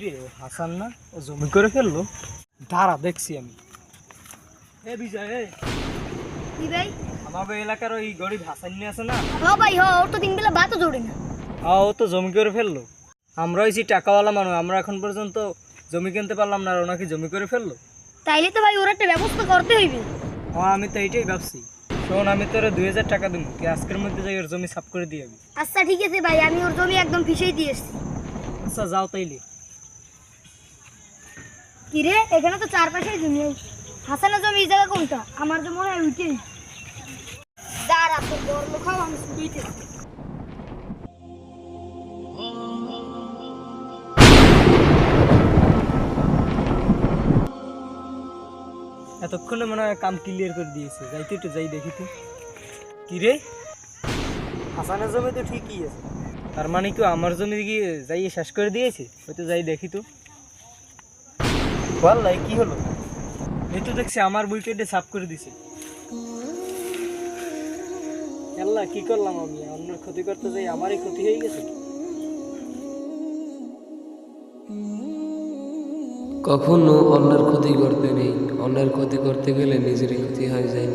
রে হাসান না ও জমি করে ফেললো। দাঁড়া দেখছি আমি। এ বিজয় কি ভাই? আমাদের এলাকার ওই গরিব হাসান নিয়ে আছে না? হ্যাঁ ভাই, হ্যাঁ, ওর তো দিন বেলা ভাতও জোড়ে না। হ্যাঁ, ও তো জমি করে ফেললো। আমরা হয়েছি টাকাওয়ালা মানুষ, আমরা এখন পর্যন্ত জমি কিনতে পারলাম না, আর ও নাকি জমি করে ফেললো। তাইলে তো ভাই ওর একটা ব্যবস্থা করতে হইবে। হ্যাঁ, আমি তো এইটাই ভাবছি। শোন, আমি তোরে 2000 টাকা দেবো, তুই আজকের মধ্যে যাই ওর জমি সাফ করে দিয়ে যাবি। আচ্ছা ঠিক আছে ভাই, আমি ওর জমি একদম ফিসেই দিয়ে এসছি। আচ্ছা যাও তাইলে। কি রে, এখানে তো চারপাশেই জমি। হাসানের জমি এই জায়গা কোনটা? আমার তো মনে হয় উঠে। দাঁড়া, তোর বড় লোক হও, আমি শুইতে। এতক্ষণে মনে হয় কাম ক্লিয়ার করে দিয়েছে। যাইতে একটু যাই দেখি তো। কি রে, হাসানের জমি তো ঠিকই আছে, তার মানে কি আমার জমি গিয়ে যাই শেষ করে দিয়েছে? হয়তো যাই দেখি তো। বল কি হলো? এই তো দেখছি আমার বই কেটে সাফ করে দিছে। আল্লাহ, কি করলাম আমি? অন্যের ক্ষতি করতে যাই আমারই ক্ষতি হয়ে গেছে। কখনো অন্যের ক্ষতি করতে নেই, অন্যের ক্ষতি করতে গেলে নিজেরই ক্ষতি হয়ে যায়।